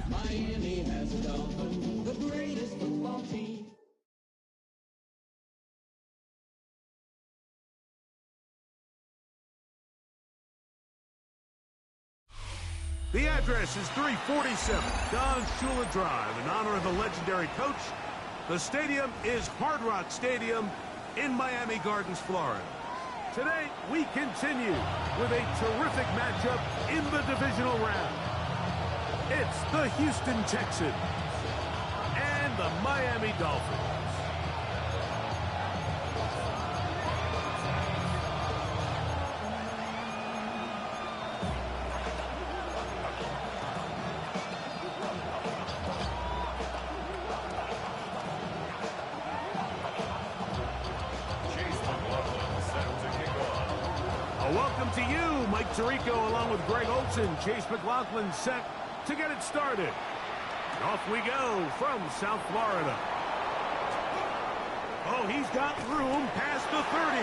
Miami has a Dolphin, the greatest football team. The address is 347 Don Shula Drive. In honor of the legendary coach, the stadium is Hard Rock Stadium in Miami Gardens, Florida. Today, we continue with a terrific matchup in the divisional round. It's the Houston Texans and the Miami Dolphins. Welcome to you, Mike Tirico, along with Greg Olson. Chase McLaughlin set to get it started. And off we go from South Florida. Oh, he's got room past the 30.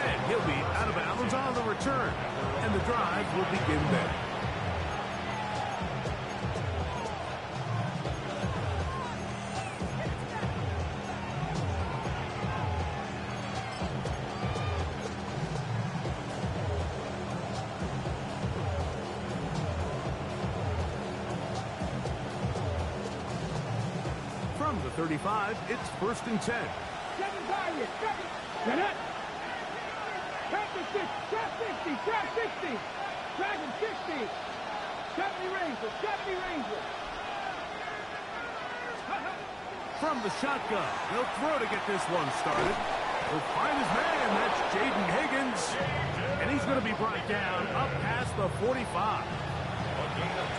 And he'll be out of bounds on the return. And the drive will begin there. From the 35, it's 1st and 10. Second target, second. Get it. Traffic 60, trap 60, trap 60. Dragon 60. 70 Rangers, 70 Rangers. From the shotgun, he'll throw to get this one started. He'll find his man, that's Jaden Higgins. And he's going to be brought down up past the 45.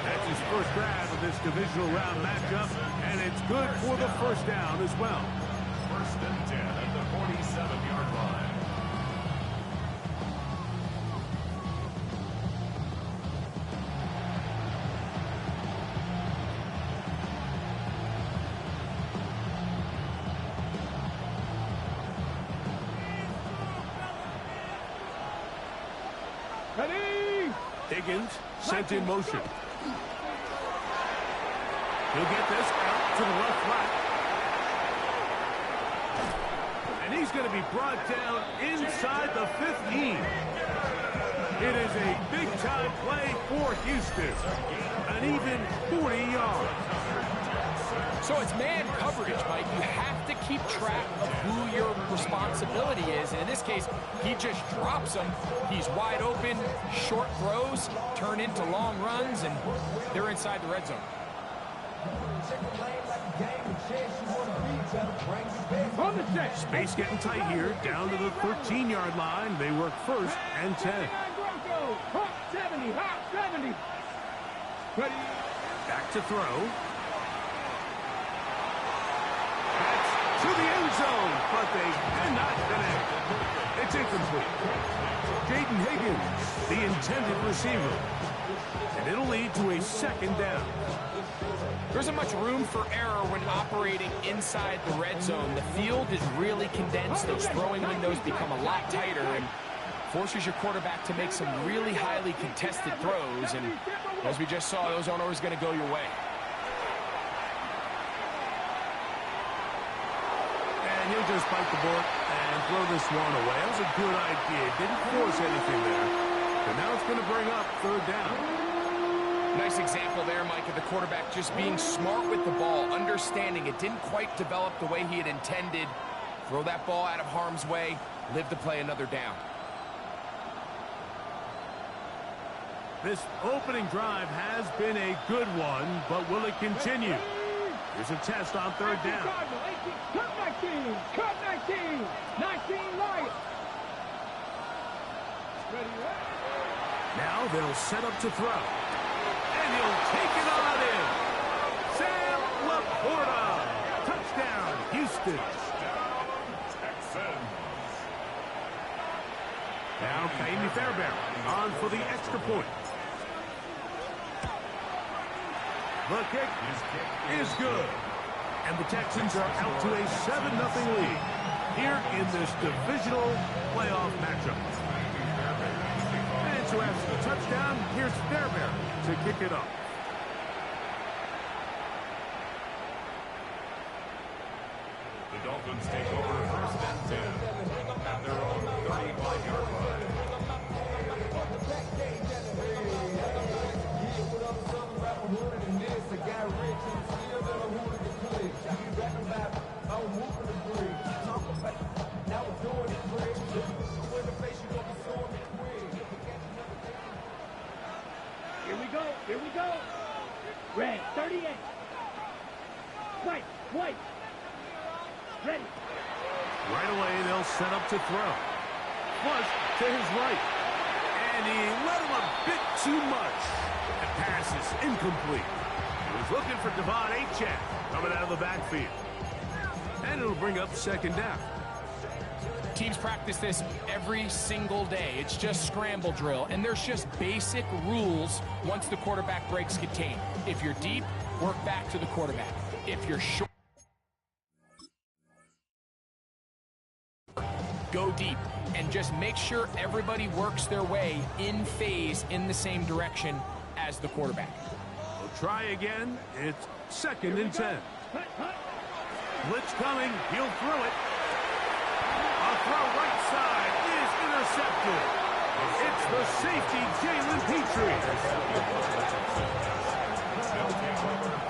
That's his first grab of this divisional round matchup, and it's good for the first down as well. 1st and 10 at the 47-yard line. Ready? Higgins sent in motion. He'll get this out to the left flat. And he's going to be brought down inside the 15. It is a big-time play for Houston. An even 40 yards. So it's man coverage, Mike. You have to keep track of who your responsibility is. And in this case, he just drops him. He's wide open, short throws, turn into long runs, and they're inside the red zone. On the set. Space getting tight here, down to the 13-yard line. They work 1st and 10. Broncos. Hot 70, hot 70. Ready? Back to throw. To the end zone, but they cannot connect. It's incomplete. Jaden Higgins, the intended receiver. And it'll lead to a 2nd down. There isn't much room for error when operating inside the red zone. The field is really condensed. Those throwing windows become a lot tighter and forces your quarterback to make some really highly contested throws. And as we just saw, those aren't always going to go your way. He'll just bite the bullet and throw this one away. That was a good idea. Didn't force anything there. And now it's going to bring up 3rd down. Nice example there, Mike, of the quarterback just being smart with the ball, understanding it didn't quite develop the way he had intended. Throw that ball out of harm's way, live to play another down. This opening drive has been a good one, but will it continue? Here's a test on 3rd down. Cut 19, cut 19, 19 right. Ready? Now they'll set up to throw. And he'll take it on in. Sam Laporta. Touchdown, Houston. Texans. Now Kaimi Fairbairn on for the extra point. The kick is good. And the Texans are out to a 7-0 lead here in this divisional playoff matchup. And so after the touchdown, here's Fairbairn to kick it up. Dolphins take over first and 10 at their own 35-yard line. Here we go. Red, 38. White. Ready. Right away, they'll set up to throw. Flush to his right. And he let him a bit too much. The pass is incomplete. He was looking for Devon Achane coming out of the backfield. And it'll bring up second down. Teams practice this every single day. It's just scramble drill, and there's just basic rules once the quarterback breaks contain. If you're deep, work back to the quarterback. If you're short, go deep, and just make sure everybody works their way in phase in the same direction as the quarterback. We'll try again. It's second and 10. Blitz coming. He'll throw it. A throw right side is intercepted. It's the safety, Jalen Petrie.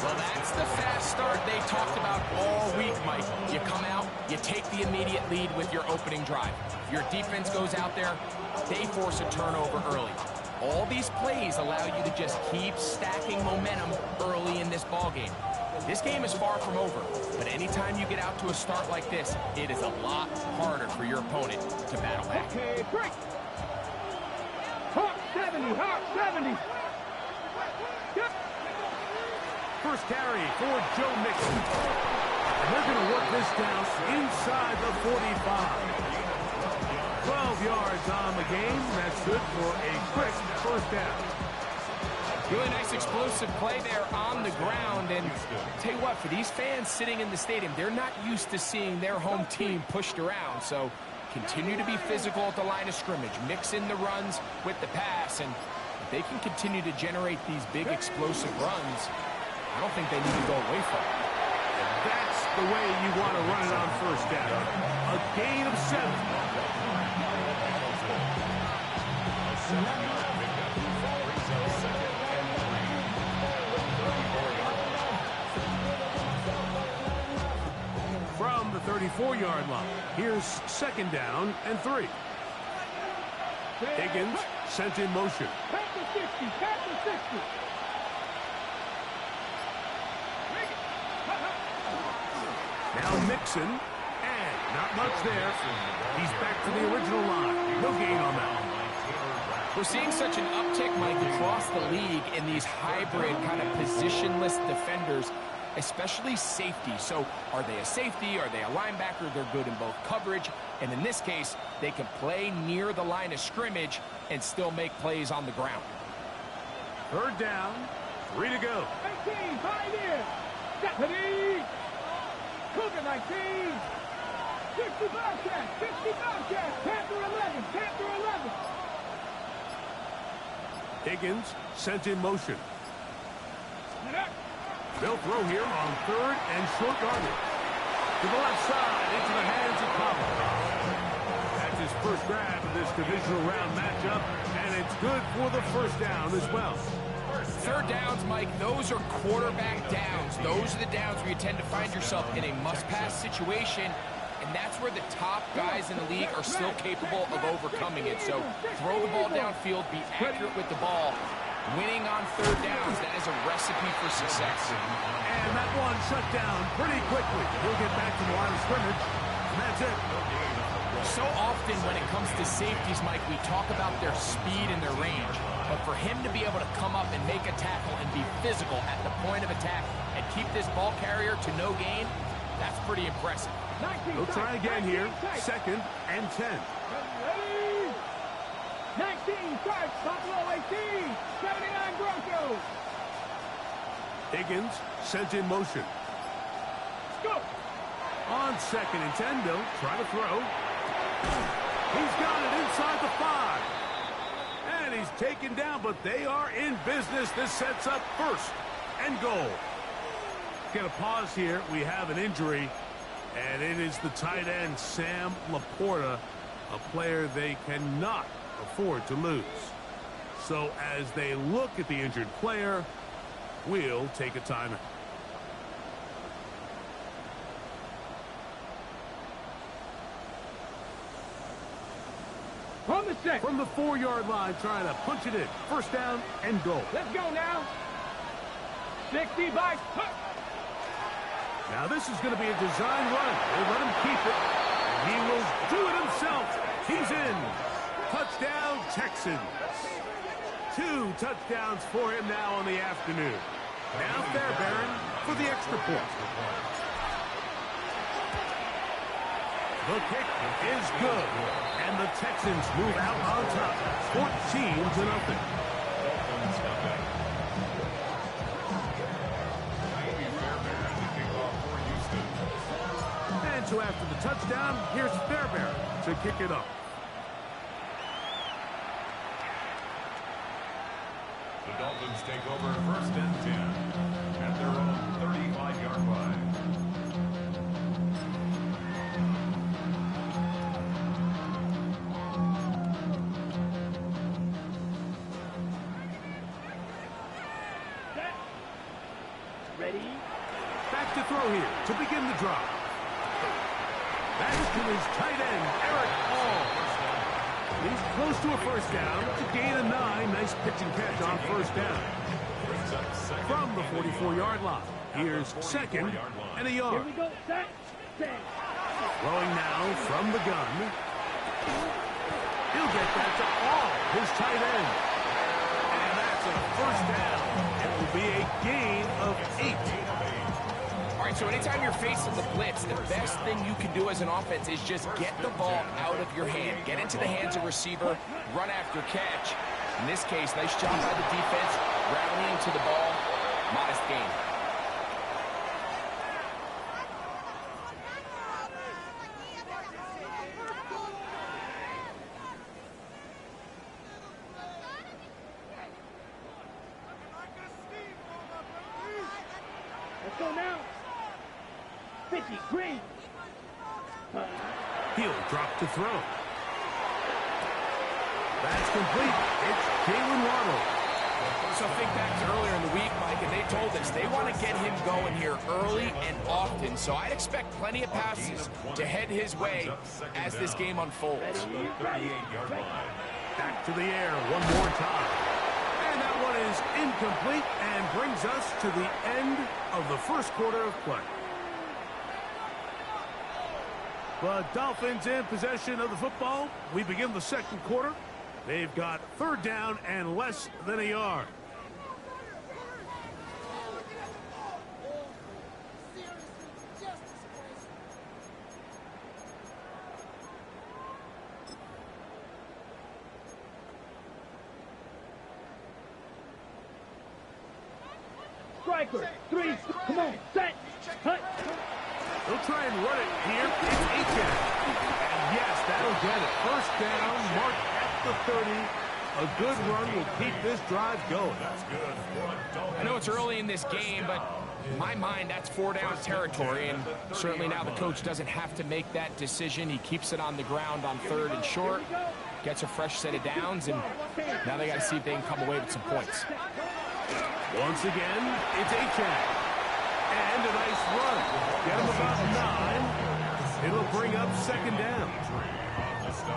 Well, that's the fast start they talked about all week, Mike. You come out, you take the immediate lead with your opening drive. Your defense goes out there, they force a turnover early. All these plays allow you to just keep stacking momentum early in this ball game. This game is far from over, but anytime you get out to a start like this, it is a lot harder for your opponent to battle back. Okay, break. Hawk 70. Yep. First carry for Joe Mixon. And they're going to work this down inside the 45. 12 yards on the game. That's good for a quick first down. Really nice explosive play there on the ground. And tell you what, for these fans sitting in the stadium, they're not used to seeing their home team pushed around. So continue to be physical at the line of scrimmage. Mix in the runs with the pass. And if they can continue to generate these big explosive runs, I don't think they need to go away from it. That's the way you want to run it on first down. A gain of 7. From the 34-yard line, here's second down and 3. Higgins sent in motion. Past the 60. Now Mixon, and not much there. He's back to the original line. No gain on that. We're seeing such an uptick, Mike, across the league in these hybrid kind of positionless defenders, especially safety. So are they a safety? Are they a linebacker? They're good in both coverage. And in this case, they can play near the line of scrimmage and still make plays on the ground. Third down, 3 to go. 19, 5 in. Stephanie. Cougar 19. 60 Bobcats. Panther 11. Higgins sent in motion. They'll throw here on third and short yardage. To the left side, into the hands of Pablo. That's his first grab in this divisional round matchup, and it's good for the first down as well. Third downs, Mike, those are quarterback downs. Those are the downs where you tend to find yourself in a must-pass situation, and that's where the top guys in the league are still capable of overcoming it. So throw the ball downfield, be accurate with the ball. Winning on third downs, that is a recipe for success. And that one shut down pretty quickly. He'll get back to the line of scrimmage, and that's it. So often when it comes to safeties, Mike, we talk about their speed and their range. But for him to be able to come up and make a tackle and be physical at the point of attack and keep this ball carrier to no gain, that's pretty impressive. They'll try again here, second and 10. 19 strikes, Buffalo 18, 79 Broncos. Higgins sent in motion. Go. On second and 10, they'll try to throw. He's got it inside the 5. And he's taken down, but they are in business. This sets up first and goal. Get a pause here. We have an injury. And it is the tight end, Sam Laporta, a player they cannot afford to lose. So as they look at the injured player, we'll take a timeout. On the set. From the 4-yard line, trying to punch it in. First down and goal. Let's go now. 60 by. Now this is going to be a design run. They let him keep it. He will do it himself. He's in. Touchdown, Texans. 2 touchdowns for him now on the afternoon. Now Fairbairn for the extra point. The kick is good. And the Texans move out on top. 14-0. And so after the touchdown, here's Fairbairn to kick it off. The Dolphins take over first and 10 at their own 35-yard line. Ready? Back to throw here to begin the drive. That's to his tight end, Eric Hall. He's close to a first down to gain a 9. Nice pitch and catch on first down. From the 44-yard line, here's second and a Here yard. we go. Set. Set. Throwing now from the gun. He'll get that to Hall, his tight end. And that's a first down. It will be a gain of 8. All right, so anytime you're facing the blitz, the best thing you can do as an offense is just get the ball out of your hand. Get into the hands of receiver, run after catch. In this case, nice job by the defense, rallying to the ball, modest gain. Let's go now. 50. Green. He'll drop to throw. That's complete. It's Jalen Waddle. So think back to earlier in the week, Mike, and they told us they want to get him going here early and often. So I'd expect plenty of passes to head his way as this game unfolds. 38-yard line. Back to the air one more time. And that one is incomplete and brings us to the end of the first quarter of play. The Dolphins in possession of the football. We begin the second quarter. They've got third down and less than a yard. Striker. 3. Come on. Set. Hut. They'll try and run it here. It's Achane. And yes, that'll get it. First down, marked at the 30. A good run will keep this drive going. That's good. I know it's early in this game, but in my mind, that's 4-down territory, and certainly now the coach doesn't have to make that decision. He keeps it on the ground on third and short, gets a fresh set of downs, and now they got to see if they can come away with some points. Once again, it's Achane. And a nice run. Get him about 9. It'll bring up second down.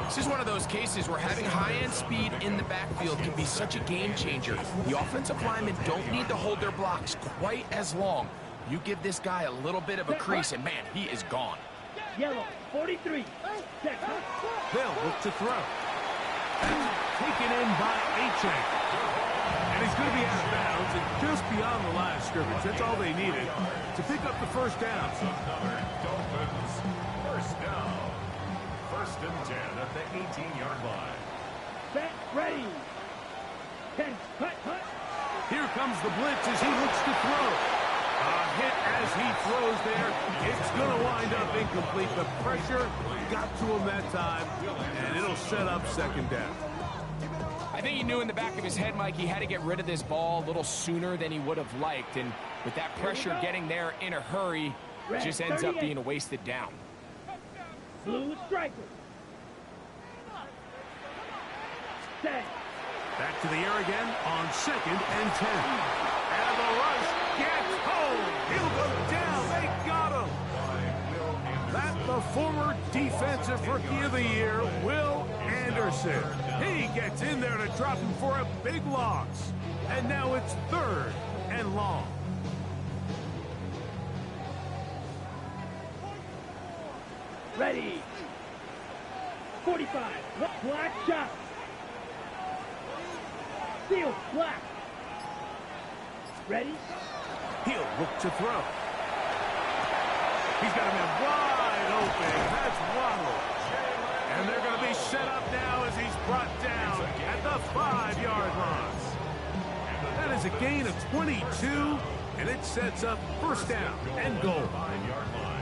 This is one of those cases where having high-end speed in the backfield can be such a game changer. The offensive linemen don't need to hold their blocks quite as long. You give this guy a little bit of a crease, and man, he is gone. Yellow. 43. Set. They'll look to throw. That's taken in by Achane. And he's going to be out of bounds and just beyond the line of scrimmage. That's all they needed to pick up the first down. Dolphins first down. First and 10 at the 18-yard line. Set. Ready. 10. Hut. Hut. Here comes the blitz as he looks to throw. A hit as he throws there. It's going to wind up incomplete. The pressure got to him that time, and it'll set up second down. I think he knew in the back of his head, Mike, he had to get rid of this ball a little sooner than he would have liked. And with that pressure getting there in a hurry, Just ends up being a wasted down. Blue striker. Set. Back to the air again on 2nd and 10. And the rush gets home. He'll go down. They got him. That's the former Defensive Rookie of the Year, Will Anderson. He gets in there to drop him for a big loss. And now it's 3rd and long. Ready. 45. Black shot. Seal. Black. Ready. He'll look to throw. He's got a man wide open. That's Waddle. And they're going to be set up now as he's brought down at the 5-yard line. That is a gain of 22, and it sets up 1st down and goal. 5-yard line.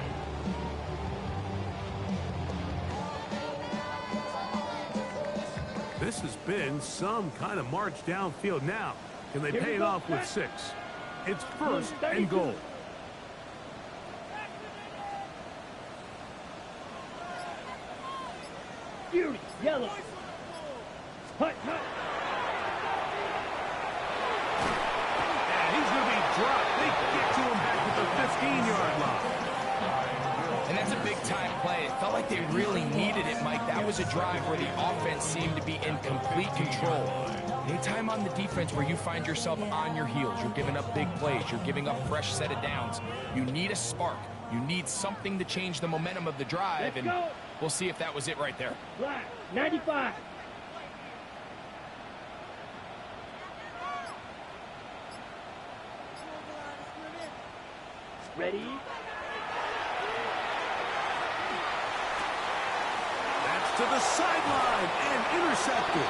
This has been some kind of march downfield now. Can they pay it off with 6? It's 1st and goal. Fury. Yellow. Hut. And he's going to be dropped. They get to him back at the 15-yard line. And that's a big-time play. It felt like they really needed it, Mike. That was a drive where the offense seemed to be in complete control. Anytime on the defense where you find yourself on your heels, you're giving up big plays, you're giving up fresh set of downs, you need a spark. You need something to change the momentum of the drive, and we'll see if that was it right there. Black. 95. Ready. That's to the sideline and intercepted.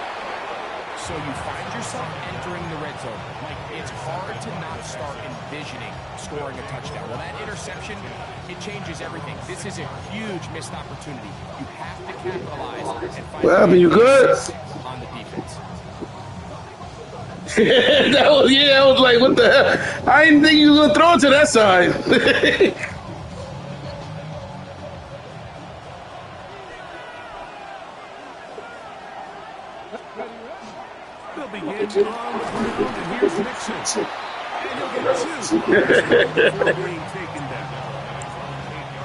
So you find yourself entering the red zone. Mike, it's hard to not start envisioning scoring a touchdown. Well, that interception, it changes everything. This is a huge missed opportunity. You have to capitalize and find you good? on the defense. I was like, what the hell? I didn't think you were going to throw it to that side. They'll begin on the ground, and here's Mixon. And he'll get 2 before being taken down.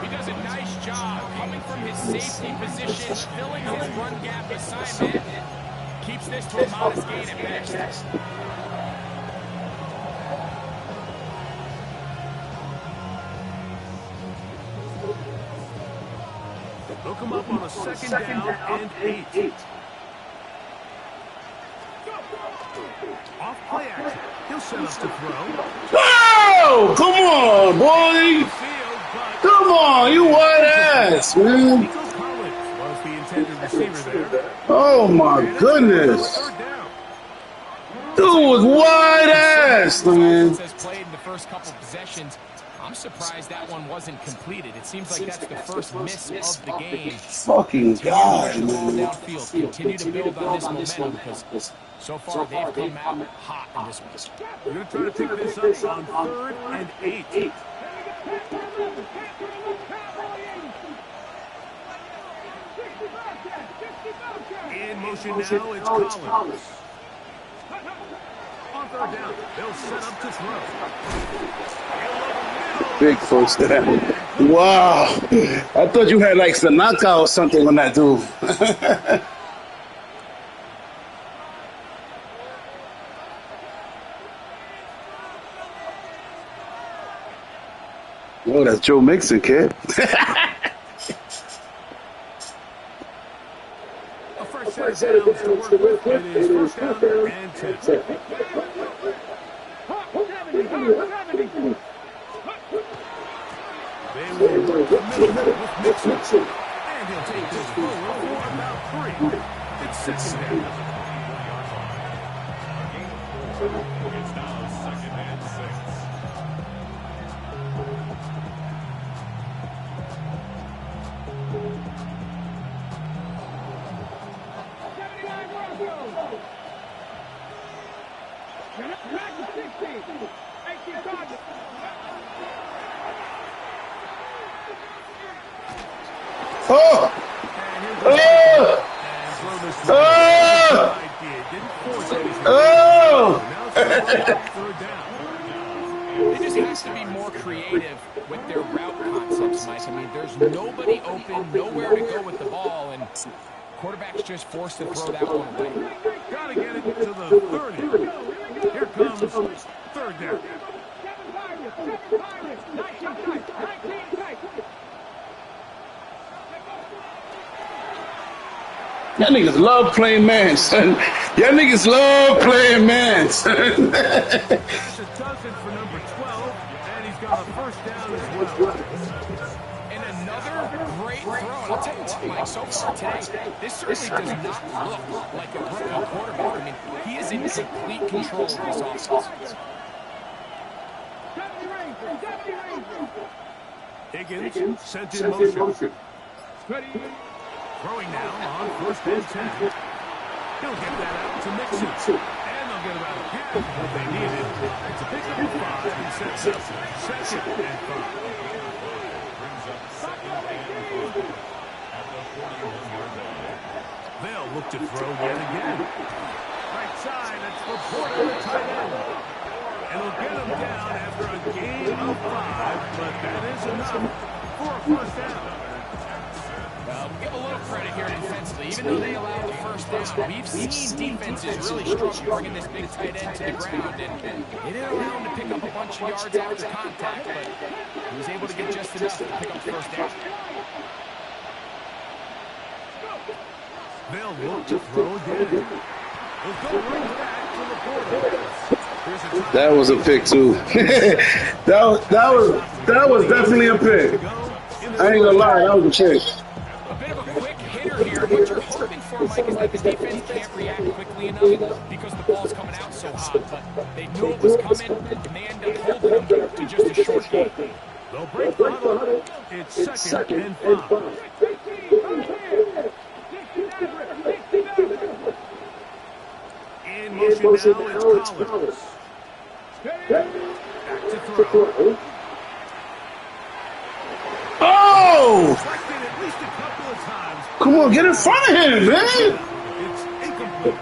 He does a nice job coming from his safety position, filling his run gap assignment. Keeps this to a modest gain at best. They'll come up on a 2nd down and 8. Off play action. He'll set up to throw. Oh, come on, boy. Come on, you white ass, man. Nico Collins was the intended receiver there. Oh, my goodness. Dude was wide ass, man. Has played in the first couple possessions. I'm surprised that one wasn't completed. It seems like that's the first miss of the game. Fucking God, Continue to push the ball man. downfield. Continue to build on this momentum because so far they've come out hot in this one. We're going to try to pick this up on 3rd and 8. In motion now, it's Collins. On 3rd down, they'll set up to throw. Big 1st down. Wow. I thought you had like Sanaka or something on that dude. Oh, that's Joe Mixon, kid. A first set of downs to work with. It is 1st down and 10. 70. They will work the middle with Mixon. And he'll take this forward for about 3. It's 2nd down. It's now 2nd and 6. Oh! Oh! Oh! Oh! They just have to be more creative with their route concepts, Mike. I mean, there's nobody open, nowhere to go with the ball, and quarterback's just forced to throw that one away. Got to get it to the 30. Here comes third down. Y'all niggas love playing man, son. Y'all niggas love playing man, son. That's a dozen for number 12, and he's got a first down as well. And another great throw. And I'll tell you what, Mike, so far today, this certainly does not look like a rookie quarterback. I mean, he is in complete control of this offense. Higgins sent in motion. Throwing now on first and 10. He'll get that out to Mixon. And they'll get about half of what they needed to pick up a 5 and sets up second and 5. They'll look to throw yet again. Right side, that's the Porter, the tight end. And he'll get him down after a gain of 5, but that is enough for a first down. Give a little credit here defensively. Even though they allowed the first down, we've seen defenses really struggle bringing this big tight end to the ground, and they didn't allow him to pick up a bunch of yards after contact, but he was able to get just enough to pick up the first down. They'll look to throw again. We'll go right back to the Porter. That was a pick too. that was definitely a pick. I ain't gonna lie, that was a pick. Here, what you're hoping for, Mike, is that the defense can't react quickly enough because the ball's coming out so hot. But they knew it was coming, and they end up holding them to just a short game. They'll break the huddle. It's second and 5. In motion now, it's Collins. Back to throw. Oh! Deflected at least a couple of times. Come on, get in front of him, man. It's incomplete.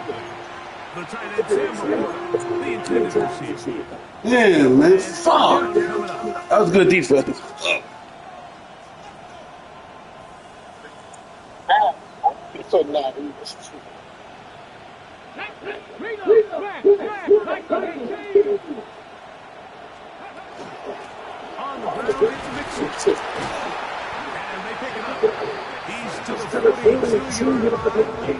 The tight end, Sam Laporta, the intended receiver. Yeah, man. Fuck. That was good defense. On the ground, it's Mixon. And they pick it up. He's to the 42-yard line. And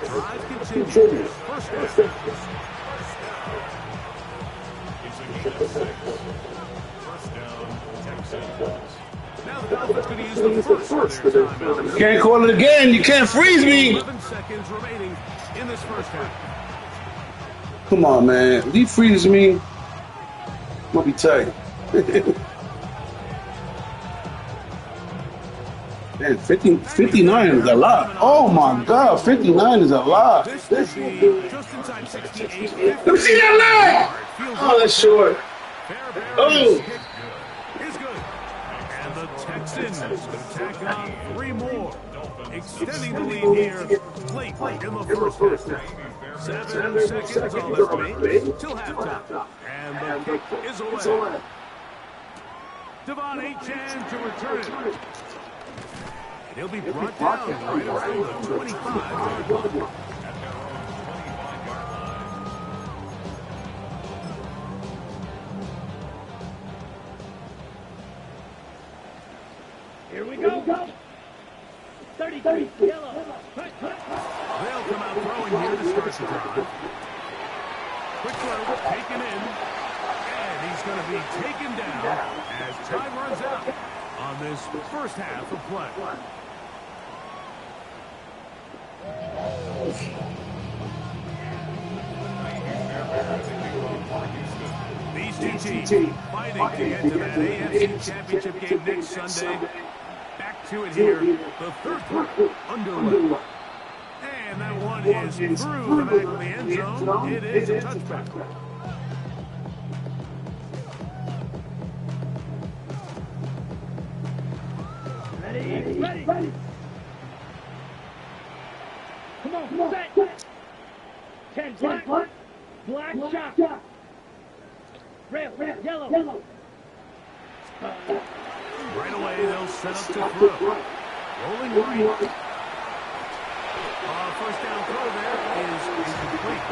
the drive continues. First down. Now the Dolphins going to use the first of their timeout. Can't call it again. You can't freeze me. 11 seconds remaining in this first half. Come on, man. If he freezes me, I'm going to be tight. Man, 59 is a lot. Oh, my God. 59 is a lot. This should be just inside 68. Let me see that leg. Oh, that's short. Oh. Is good. And the Texans tack on 3 more, extending the lead here late in the first half. 7 seconds all that remains till halftime. And the kick is away. Devon Achane to return it. And he'll be brought down right around the 25-yard line. Here we go. 33, yellow. They'll come out throwing here to start the drive. Quick throw, taken in. And he's going to be taken down as time runs out on this first half of play. These two teams fighting to get to that AFC Championship game next Sunday. Back to it here, the third quarter underway. And that one is through the back of the end zone. It is a touchback. Ready. set. 10 black. Black shot. Red, yellow. Right away, they'll set up to throw. Rolling right. First down throw there is incomplete.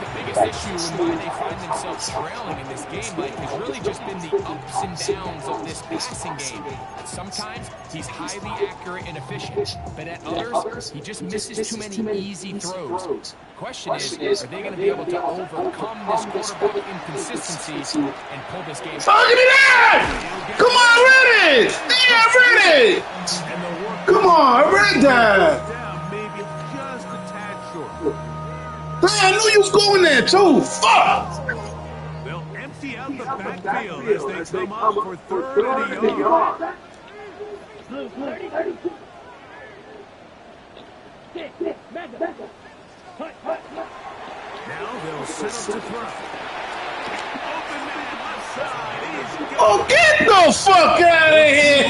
The biggest issue and why they find themselves trailing in this game, Mike, has really just been the ups and downs of this passing game. Sometimes he's highly accurate and efficient, but at others, he just misses too many easy throws. The question is, are they going to be able to overcome this quarterback inconsistency and pull this game? Fucking it out! Come on, read it! Yeah, read it! Come on, read that! Maybe just a tad short. I knew you was going there too. Fuck! They'll empty out the backfield as they come up for third and a yard. Blue 30. Stick. Mega. Hut. Now they'll set up to throw. Open man left side. He's Oh, get the fuck out of here!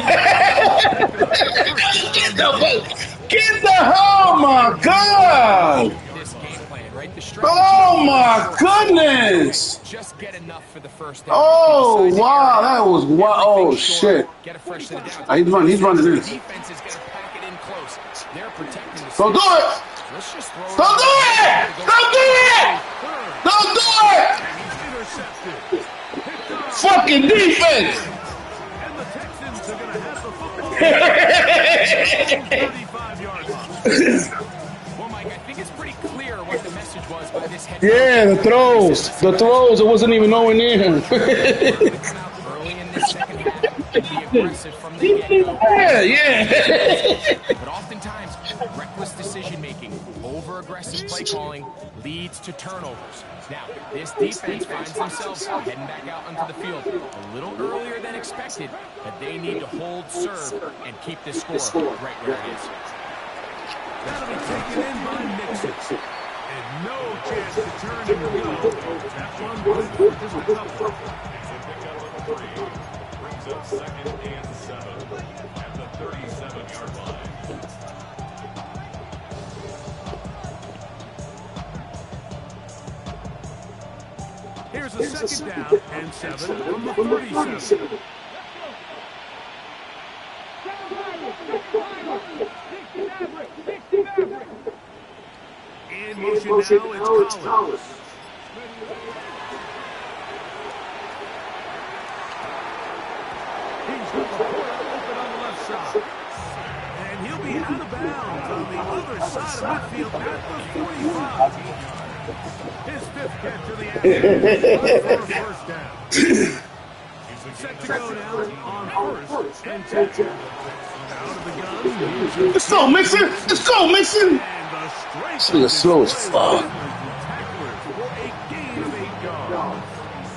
Get the oh my god! This game plan, right? The Oh my goodness! just get enough for the first down. Oh wow, that was wow! Oh shit! Get a fresh to the down. He's running this. Defense is going to pack it in close. They're protecting the Don't do it! Let's just throw Don't do it! Don't do it! Don't do it! He's intercepted. Fucking defense! And the Texans are going to have the football. 35-yard line. Well, Mike, I think it's pretty clear what the message was by this head. Yeah, the throws, it wasn't even nowhere near him. Come out early in this second half and be aggressive from the get-go. Yeah. But oftentimes, reckless decision-making, over-aggressive play calling leads to turnovers. Now, this defense finds themselves heading back out onto the field a little earlier than expected, but they need to hold serve and keep this score right where it is. That'll be taken in by Mixon. And no chance to turn and go. That one was just a couple. It's a pickup of 3. Brings up 2nd and 7 at the 37-yard line. Here's a second down and 7 from the 37. In motion now, it's Collins. He's got the portal open on the left side. And he'll be out of bounds on the other side of midfield at the 45. His 5th catch of the afternoon for a first down. Set to go now on 1st and 10. Out of the gun. Let's go, Mixon! Let's go, Mixon! And the straight. This nigga slow as fuck. Tackler for a gain of 8 yards.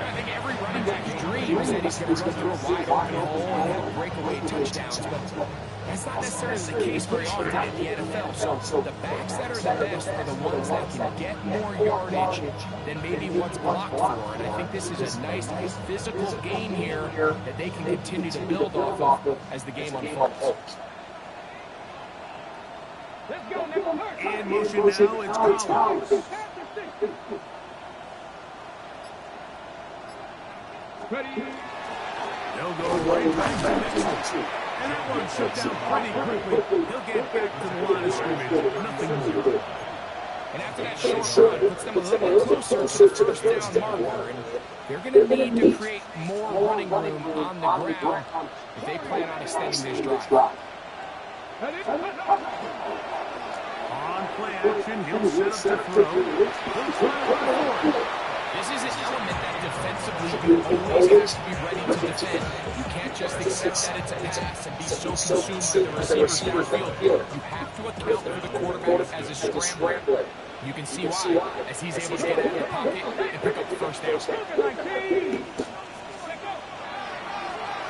I think every running back's dream is that he's going to run through a wide open hole and have breakaway touchdowns, but that's not necessarily the case very often in the NFL. So the backs that are the best are the ones that can get more yardage than maybe what's blocked for. And I think this is a nice physical gain here that they can continue to build off of as the game unfolds. Let's go, In motion now, it's Collins. Ready? They'll go right back to Mixon. And that one shut down pretty quickly. He'll get back to the line of scrimmage. Nothing more. And after that short run, puts them a little bit closer to the first down marker. And they're going to need to create more running room on the ground if they plan on extending this drive. On play action, he'll set up to throw. He'll try to run for it. This is an element that defensively you always have to be ready to defend. You can't just accept that it's a pass and be so consumed with the receiver's downfield. You have to account for the quarterback as a scrambler. You can see why, as he's able to get out of the pocket and pick up the first down.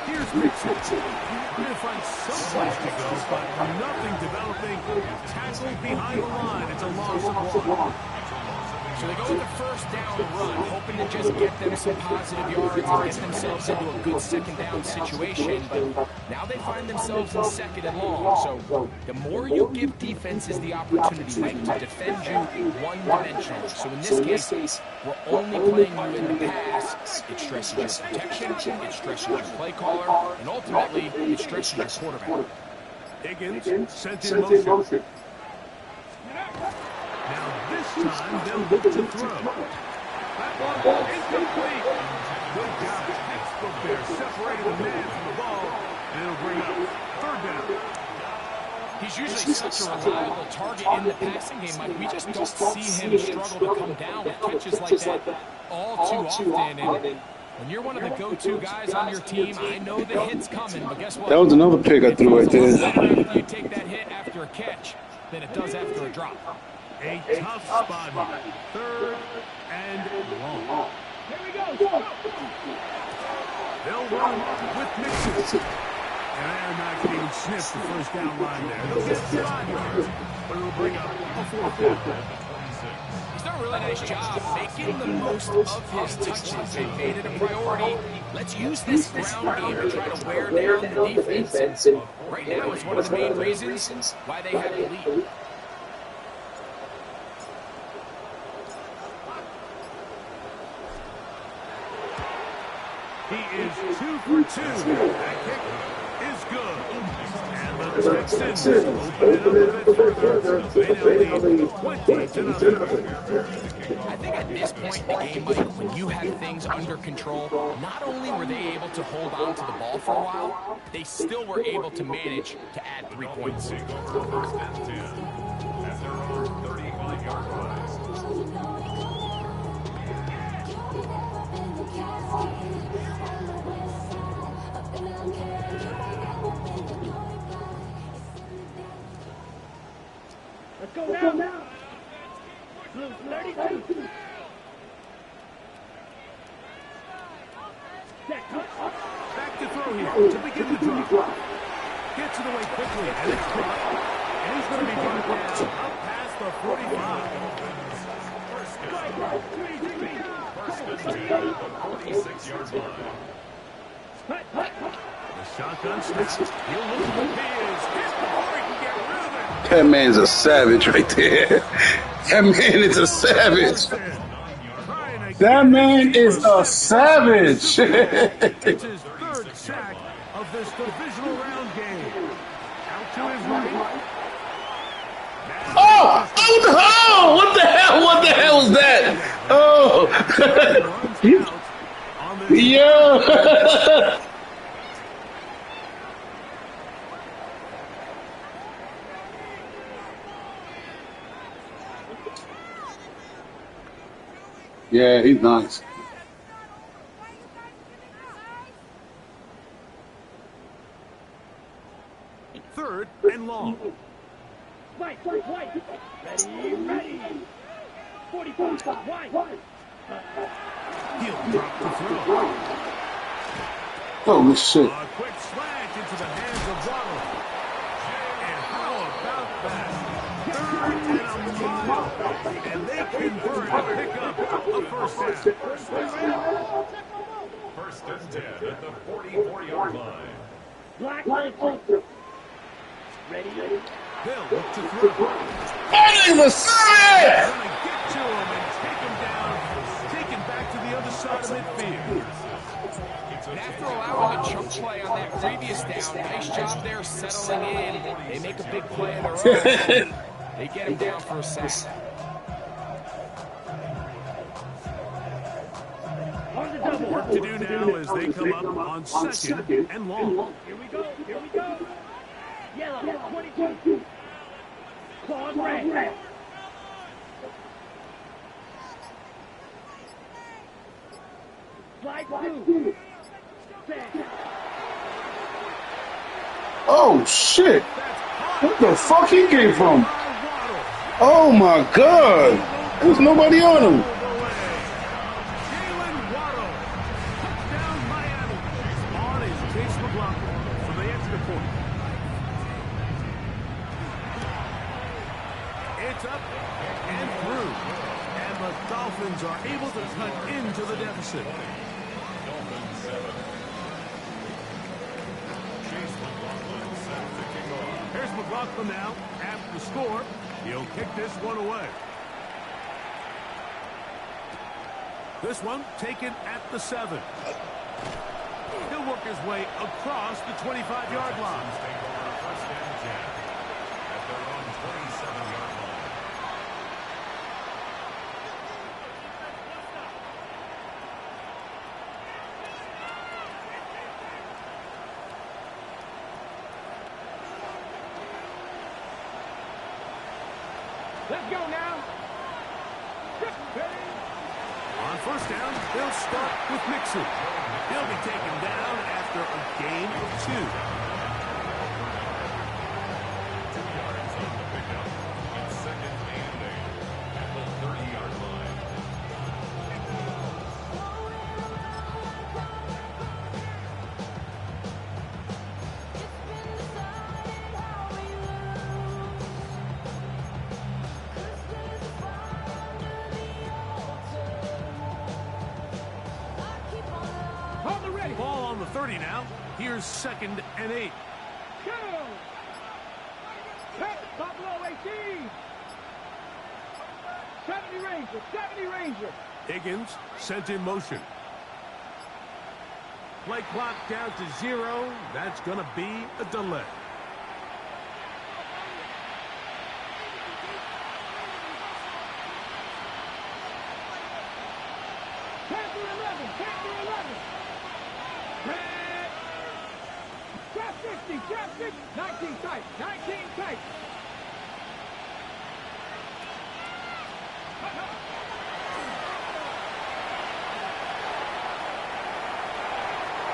Here's Mixon. He's going to find some place to go, but nothing developing. Tackled behind the line. It's a loss of 1. So they go with the first down run, hoping to just get them some positive yards and get themselves into a good second down situation. But now they find themselves in second and long. So the more you give defenses the opportunity, Mike, to defend you one-dimensional. So in this case, we're only playing you in the pass. It stresses your protection, it stresses your play caller, and ultimately, it stresses your quarterback. Higgins sent in motion. Now this time they'll look to throw. That one incomplete. Good job. Textbook there, separating the man from the ball, and it'll bring up third down. He's usually such a reliable target in the passing game, Mike. We just don't see him struggle to come down with catches like that all too often. And when you're one of the go-to guys on your team, I know the hit's coming, but guess what? That was another pick I threw right there. After you take that hit after a catch than it does after a drop. A tough spot here. Third and long. Here we go. They'll run with Mixon. And they're not going to even sniff the first down line there. They'll get 5 yards, but it'll bring up a fourth down. He's done a really nice job making the most of his touches. They made it a priority. Let's use this ground game to try to wear down the defense. Right now, it's one of the main reasons why they have the lead. He is 2 for 2. That kick is good. And the Texans open it up a bit further. They now lead 20-0. I think at this point in the game, Mike, when you have things under control, not only were they able to hold on to the ball for a while, they still were able to manage to add 3 points. First and 10 at their own 35-yard line. Let's go now. Blue 32. Back to throw here to begin the drop. Gets it away quickly, and it's caught. And he's going to be brought down up past the 45. First and 10 at the 46-yard line. The shotgun snaps. He'll look for he is hit before he can get rid of it. That man's a savage right there. That man is a savage. That man is a savage. It's his third sack of this divisional round game. Out to his right. Oh! Oh! What the hell? What the hell was that? Oh! Yeah! Yeah, he's nice. Third and long. White. Ready. 45. White. He'll drop the throw. Holy shit. A quick slant into the hands of Waddle. And how about that? Third and a mile. And they convert to pick up a first down. First and 10 at the 44-yard line. Black. Ready. They'll look to throw. That is a savage! Gonna get to him and take him down. Taken back to the other side of midfield. And after allowing a chunk play on that previous down, nice job there settling in. They make a big play in their own. They get him down for a sack. Work to do now as they come up on second and long. Here we go. Yellow. 22. Claude red. Slide 2. Oh shit! What the fuck he came from? Oh my god! There's nobody on him. Jalen Waddle. Touchdown Miami. On is Chase McLaughlin. So they enter the point. It's up and through. And the Dolphins are able to cut into the deficit. Dolphins 7. Chase McLaughlin set to kick off. Here's McLaughlin now. After the score, he'll kick this one away. This one taken at the 7. He'll work his way across the 25-yard line. Take over first and 10 at their own 27-yard line. Let's go now. On first down, they'll start with Mixon. He'll be taken down after a gain of 2. 2 yards on the pickup. It's 2nd and 8 at the 30-yard line. On the ready. Ball on the 30 now. Here's 2nd and 8. Go. Hit. Buffalo 18. 70 Ranger. 70 Ranger. Higgins sent in motion. Play clock down to 0. That's going to be a delay. Panther 11. Panther 11. Red. Trap 60. Trap 60. 19 tight. 19 tight.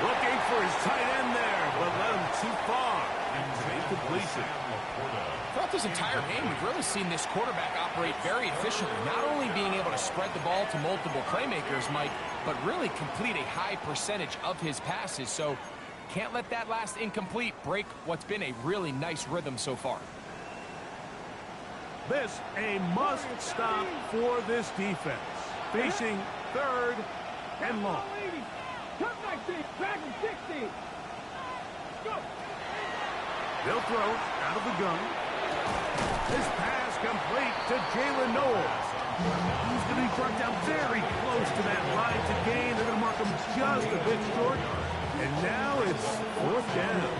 Looking for his tight end there, but let him too far. And completion. Throughout this entire game, we've really seen this quarterback operate very efficiently, not only being able to spread the ball to multiple playmakers, Mike, but really complete a high percentage of his passes. So can't let that last incomplete break what's been a really nice rhythm so far. This a must stop for this defense. Facing 3rd and long. Top 19. Dragon 60. Go. They'll throw out of the gun. This pass complete to Jalen Knowles. He's going to be brought down very close to that line to gain. They're going to mark him just a bit short. And now it's 4th down.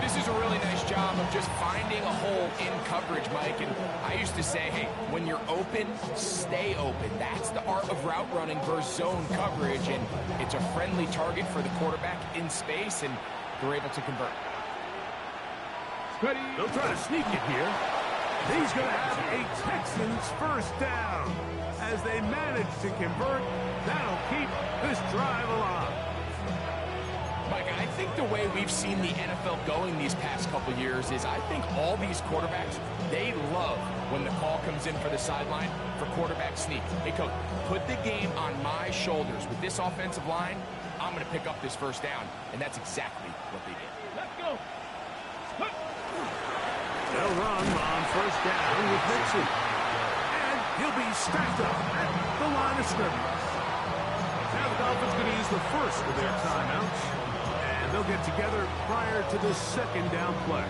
This is a really nice job of just finding a hole in coverage, Mike. And I used to say, hey, when you're open, stay open. That's the art of route running versus zone coverage. And it's a friendly target for the quarterback in space, and they're able to convert. They'll try to sneak it here. He's going to have a Texans 1st down. As they manage to convert, that'll keep this drive alive. Mike, I think the way we've seen the NFL going these past couple years is I think all these quarterbacks, they love when the call comes in for the sideline for quarterback sneak. Hey, coach, put the game on my shoulders. With this offensive line, I'm going to pick up this 1st down. And that's exactly what they did. Let's go. They'll run on 1st down with Mixon. And he'll be stacked up at the line of scrimmage. Now the Dolphins going to use the first of their timeouts. And they'll get together prior to the 2nd down play.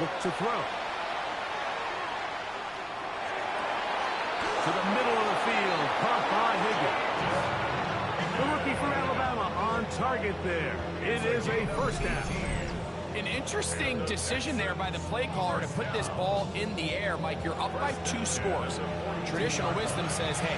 Look to throw. To the middle of the field, caught by Higgins. The rookie from Alabama on target there. It is a 1st down. An interesting decision there by the play caller to put this ball in the air. Mike, you're up by 2 scores. Traditional wisdom says, hey,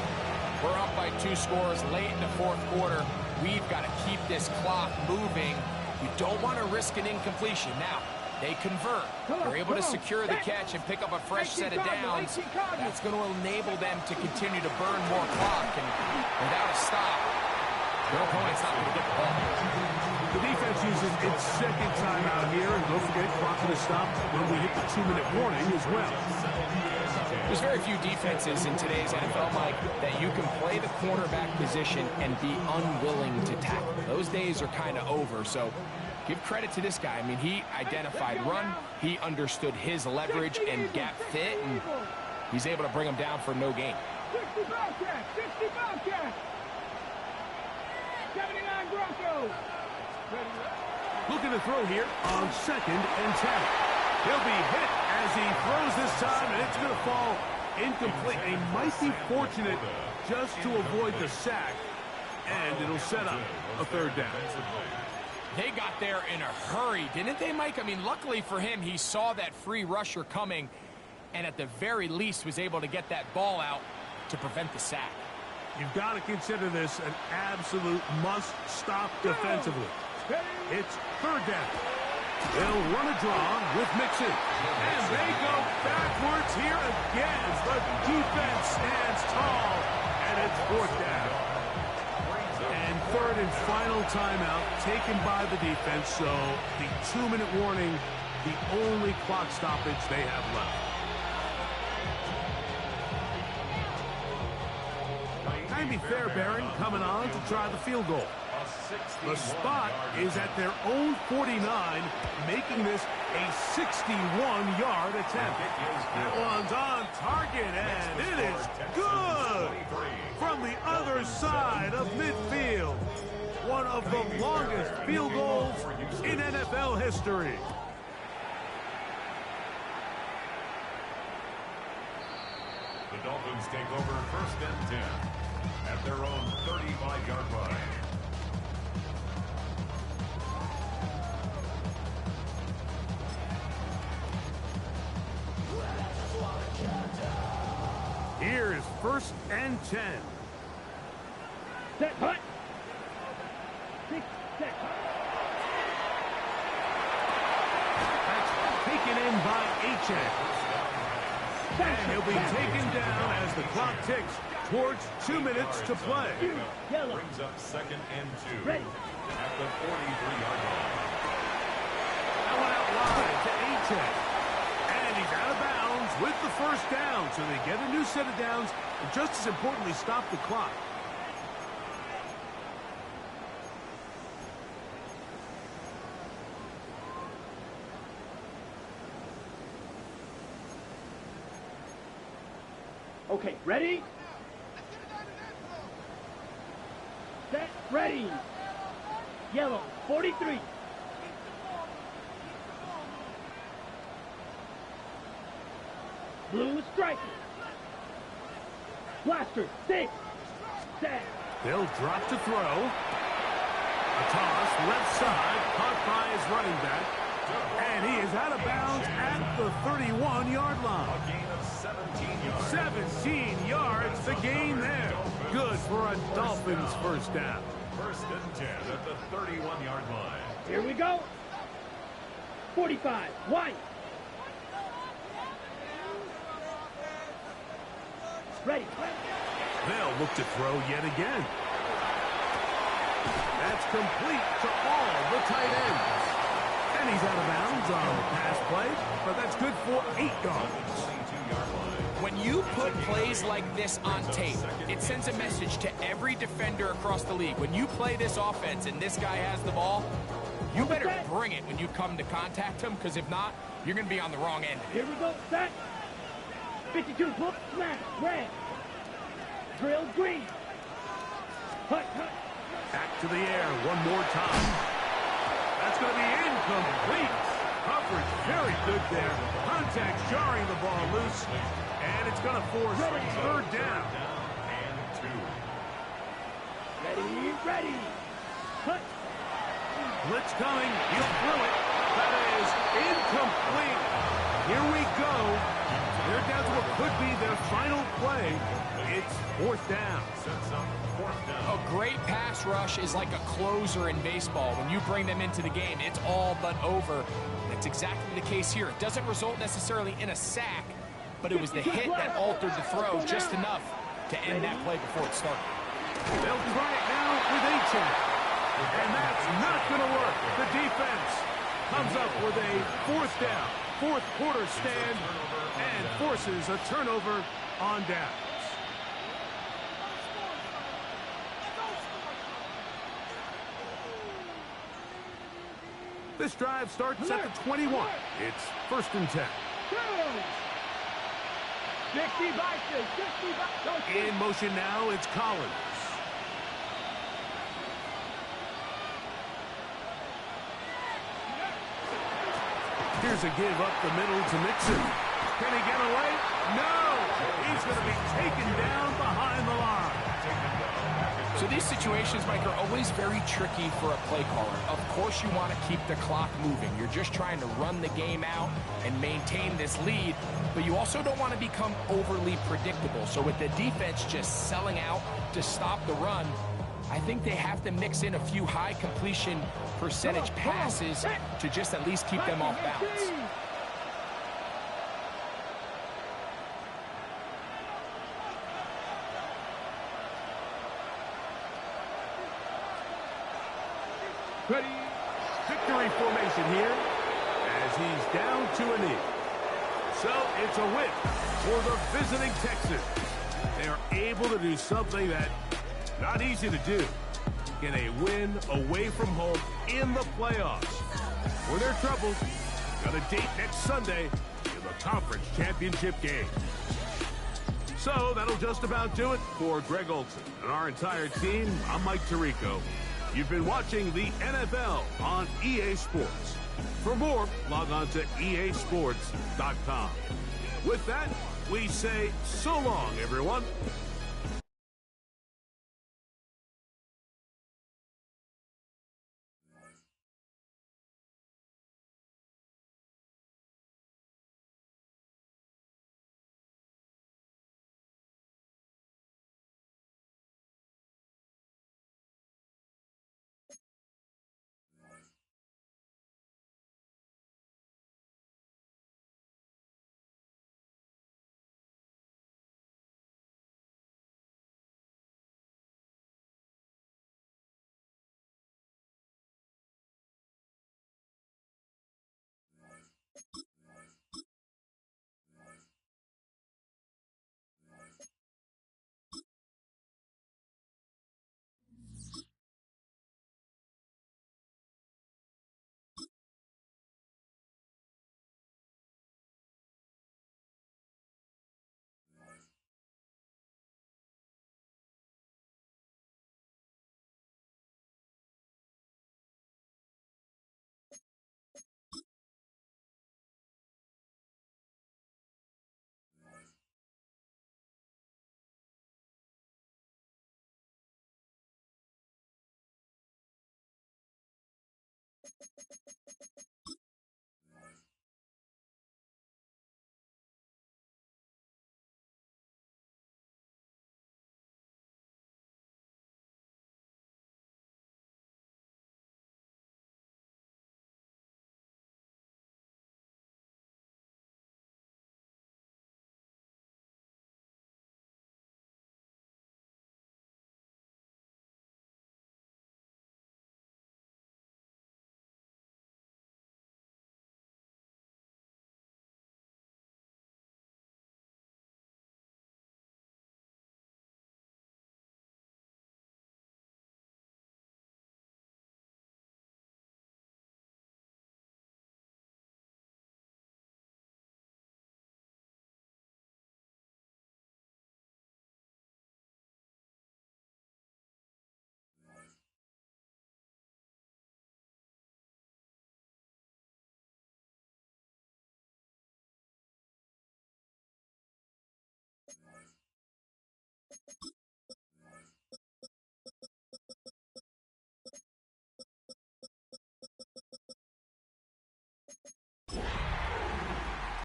we're up by 2 scores late in the 4th quarter. We've got to keep this clock moving. You don't want to risk an incompletion. Now, they convert. They're able to secure the catch and pick up a fresh set of downs. That's going to enable them to continue to burn more clock. And without a stop, their opponent's not going to get the ball. The defense uses its second timeout here, and don't forget, clock going to stop when we hit the 2-minute warning as well. There's very few defenses in today's NFL, Mike, that you can play the cornerback position and be unwilling to tackle. Those days are kind of over, so give credit to this guy. I mean, he identified run, he understood his leverage and gap fit, and he's able to bring him down for no gain. 60 Bobcats, 60 Bobcats. 79 Broncos. Looking to throw here on 2nd and 10. He'll be hit as he throws this time, and it's going to fall incomplete. They might be fortunate just to avoid the sack, and it'll set up a 3rd down. They got there in a hurry, didn't they, Mike? I mean, luckily for him, he saw that free rusher coming, and at the very least was able to get that ball out to prevent the sack. You've got to consider this an absolute must-stop defensively. It's 3rd down. They'll run a draw with Mixon. And they go backwards here again. The defense stands tall, and it's 4th down. And 3rd and final timeout taken by the defense, so the 2-minute warning, the only clock stoppage they have left. Jaime Fairbairn coming on to try the field goal. The spot is at their own 49, making this a 61-yard attempt. That one's on target, and it is good from the other side of midfield. One of the longest field goals in NFL history. The Dolphins take over 1st and 10 at their own 35-yard line. Here is 1st and 10. Set, hut. 6, set, hut. That's taken in by Achane. And he'll be taken down as the clock ticks towards 2 minutes to play. Yellow. Brings up 2nd and 2 Ready. at the 43-yard line. That one out wide to Achane. And he's out of bounds with the 1st down. So they get a new set of downs and just as importantly stop the clock. Okay, ready? Set, ready. Yellow, 43. Blue striker. Blaster, 6. Set. They'll drop to throw. A toss, left side, caught by his running back. And he is out of bounds at the 31-yard line. A gain of 17 yards. 17 yards, the gain there. Good for a Dolphins 1st down. 1st and 10 at the 31-yard line. Here we go. 45, white. Ready. They'll look to throw yet again. That's complete to all the tight ends. And he's out of bounds on the pass play, but that's good for 8 yards. When you put plays like this on tape, it sends a message to every defender across the league. When you play this offense and this guy has the ball, you better bring it when you come to contact him, because if not, you're going to be on the wrong end. Here we go. Set. 52, pull, smash, red. Drill, green. Hut, hut. Back to the air one more time. That's going to be incomplete. Coverage very good there. Contact jarring the ball loose. And it's going to force 3rd down. And 2. Ready, ready. Hut. Blitz coming. He'll throw it. That is incomplete. Here we go. They're down to what could be their final play. It's 4th down. Sets up 4th down. A great pass rush is like a closer in baseball. When you bring them into the game, it's all but over. That's exactly the case here. It doesn't result necessarily in a sack, but it was the hit that altered the throw just enough to end that play before it started. They'll try it now with Achane. And that's not going to work. The defense comes up with a fourth down, fourth quarter stand, and forces a turnover on downs. This drive starts at the 21. It's 1st and 10. 60 by 6, In motion now, it's Collins. Here's a give up the middle to Mixon. Can he get away? No! He's going to be taken down behind the line. So these situations, Mike, are always very tricky for a play caller. Of course you want to keep the clock moving. You're just trying to run the game out and maintain this lead, but you also don't want to become overly predictable. So with the defense just selling out to stop the run, I think they have to mix in a few high completion percentage passes to just at least keep them off balance. Ready. Victory formation here as he's down to a knee. So it's a win for the visiting Texans. They are able to do something that not easy to do. Get a win away from home in the playoffs. For their troubles, got a date next Sunday in the conference championship game. So that'll just about do it for Greg Olsen and our entire team. I'm Mike Tirico. You've been watching the NFL on EA Sports. For more, log on to easports.com. With that, we say so long, everyone.